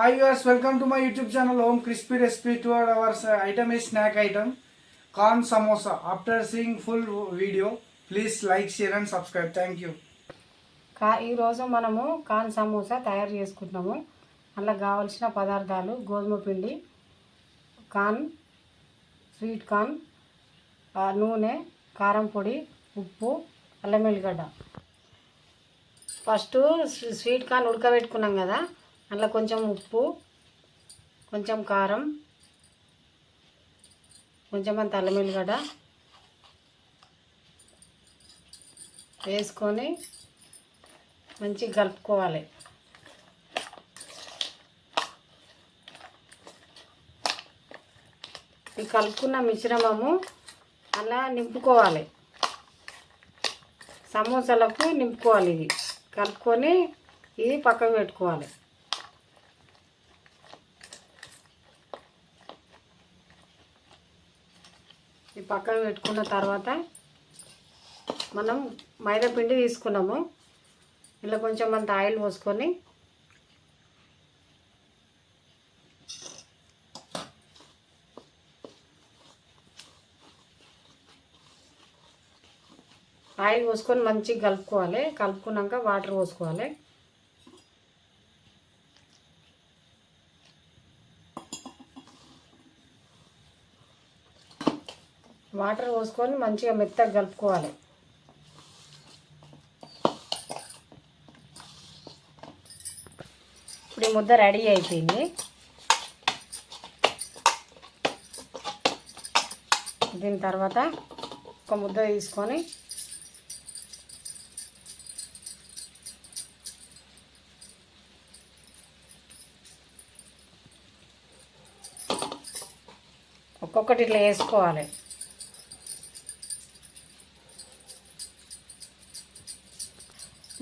Hi viewers, welcome to my YouTube channel Home Crispy Recipe. To our item is snack item corn samosa. After seeing full video, please like, share and subscribe. Thank you. ఈరోజు మనము corn samosa తయారు చేసుకుంటున్నాము. అందులో కావాల్సిన పదార్థాలు గోధుమ పిండి, corn, sweet corn, నూనె, కారం పొడి, ఉప్పు, అల్లం వెల్లిగడ్డ. ఫస్ట్ స్వీట్ కార్న్ ఉడకబెట్టుకున్నాం కదా, అందులో కొంచెం ఉప్పు, కొంచెం కారం, కొంచెం అంత అల్లం వెల్లిగడ్డ వేసుకొని మంచిగా కలుపుకోవాలి. ఈ కలుపుకున్న మిశ్రమము అలా నింపుకోవాలి, సమోసాలకు నింపుకోవాలి. ఇది కలుపుకొని ఇది పక్కకు పెట్టుకోవాలి. ఈ పక్కకు పెట్టుకున్న తర్వాత మనం మైదా పిండి తీసుకున్నాము. ఇలా కొంచెం అంత ఆయిల్ పోసుకొని మంచిగా కలుపుకోవాలి. కలుపుకున్నాక వాటర్ పోసుకోవాలి. వాటర్ పోసుకొని మంచిగా మెత్తగా కలుపుకోవాలి. ఇప్పుడు ఈ ముద్ద రెడీ అయిపోయింది. దీని తర్వాత ఒక ముద్ద తీసుకొని ఒక్కొక్కటి ఇట్లా వేసుకోవాలి.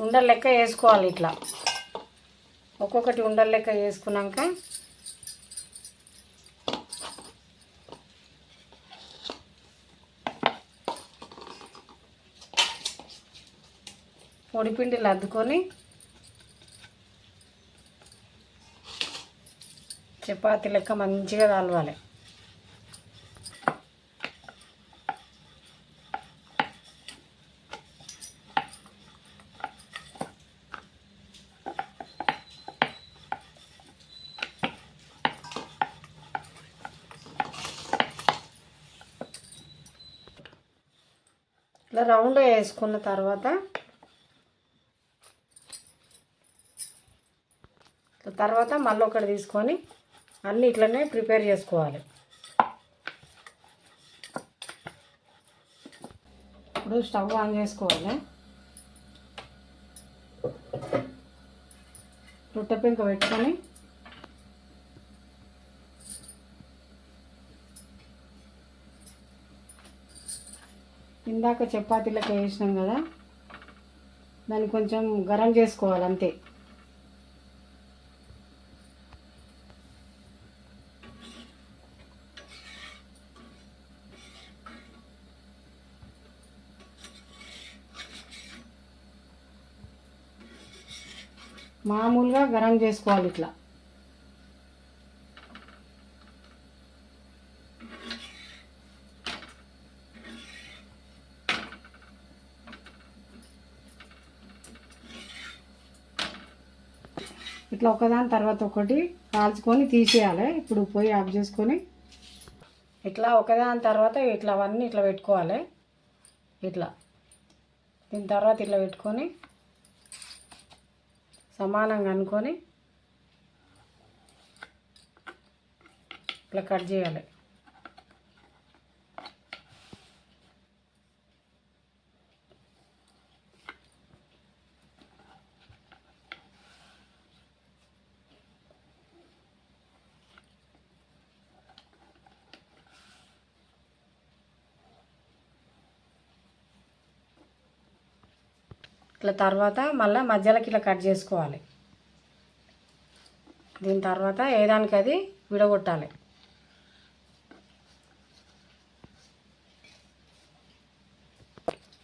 ఉండలు లెక్క వేసుకోవాలి. ఇట్లా ఒక్కొక్కటి ఉండలు లెక్క వేసుకున్నాక పొడిపిండిలు అద్దుకొని చపాతీ లెక్క మంచిగా కలవాలి. ఇట్లా రౌండ్ వేసుకున్న తర్వాత మళ్ళీ ఒకటి తీసుకొని అన్నీ ఇట్లనే ప్రిపేర్ చేసుకోవాలి. ఇప్పుడు స్టవ్ ఆన్ చేసుకోవాలి. రొట్టె పెంక పెట్టుకొని ఇందాక చపాతీలకు వేసినాం కదా, దాన్ని కొంచెం గరం చేసుకోవాలి అంతే. మామూలుగా గరం చేసుకోవాలి ఇట్లా. ఇట్లా ఒకదాని తర్వాత ఒకటి కాల్చుకొని తీసేయాలి. ఇప్పుడు పొయ్యి ఆఫ్ చేసుకొని ఇట్లా ఒకదాని తర్వాత ఇట్లా అవన్నీ ఇట్లా పెట్టుకోవాలి. ఇట్లా దీని తర్వాత ఇట్లా పెట్టుకొని సమానంగా అనుకొని ఇట్లా కట్ చేయాలి. ఇట్లా తర్వాత మళ్ళీ మధ్యలోకి ఇట్లా కట్ చేసుకోవాలి. దీని తర్వాత ఏదానికి అది విడగొట్టాలి.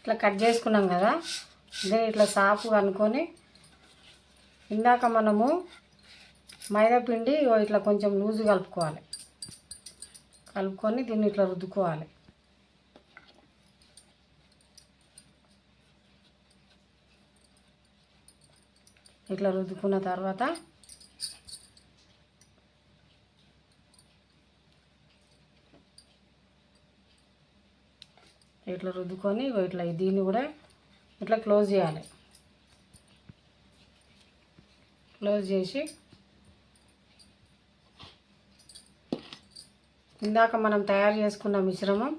ఇట్లా కట్ చేసుకున్నాం కదా, దీన్ని ఇట్లా సాఫ్గా అనుకొని ఇందాక మనము మైదా పిండి ఇట్లా కొంచెం లూజు కలుపుకోవాలి. కలుపుకొని దీన్ని ఇట్లా రుద్దుకోవాలి. ఇట్లా రుద్దుకున్న తర్వాత ఇట్లా రుద్దుకొని ఇట్లా దీన్ని కూడా ఇట్లా క్లోజ్ చేయాలి. క్లోజ్ చేసి ఇందాక మనం తయారు చేసుకున్న మిశ్రమం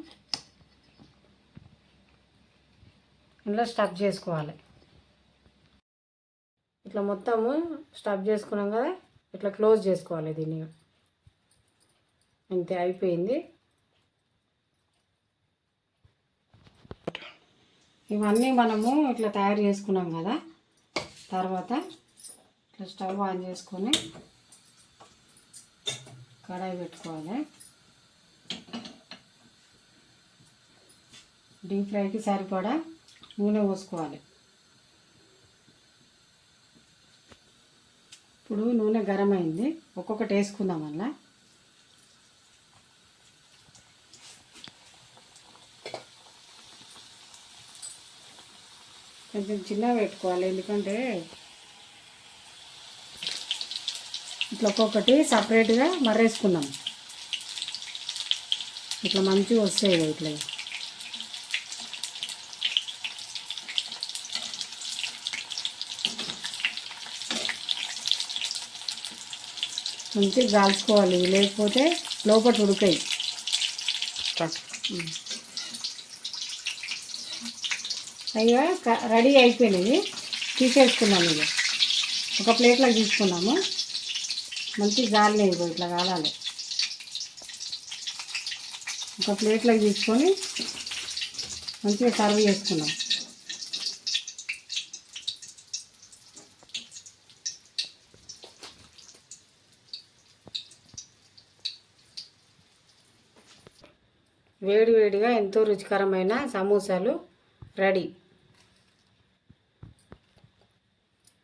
ఇందులో స్టఫ్ చేసుకోవాలి. ఇట్లా మొత్తము స్టఫ్ చేసుకున్నాం కదా, ఇట్లా క్లోజ్ చేసుకోవాలి దీన్ని. అంతే, అయిపోయింది. ఇవన్నీ మనము ఇట్లా తయారు చేసుకున్నాం కదా, తర్వాత ఇట్లా స్టవ్ ఆన్ చేసుకొని కడాయి పెట్టుకోవాలి. డీప్ ఫ్రైకి సరిపడా నూనె పోసుకోవాలి. ఇప్పుడు నూనె గరం అయింది, ఒక్కొక్కటి వేసుకుందాం. అలా కొంచెం చిన్నగా పెట్టుకోవాలి, ఎందుకంటే ఇట్లా ఒక్కొక్కటి సపరేట్గా మర్రేసుకుందాం. ఇట్లా మంచిగా వస్తాయి ఇట్లా. మంచిగా కాల్చుకోవాలి, లేకపోతే లోపల ఉడకాయి. అయ్యా రెడీ అయిపోయినాయి, తీసేసుకున్నాము. ఇక ఒక ప్లేట్లోకి తీసుకున్నాము. మంచిగా గాలినాయి, ఇట్లా కాలాలి. ఒక ప్లేట్లోకి తీసుకొని మంచిగా సర్వ్ చేసుకున్నాం. వేడివేడిగా ఎంతో రుచికరమైన సమోసాలు రెడీ.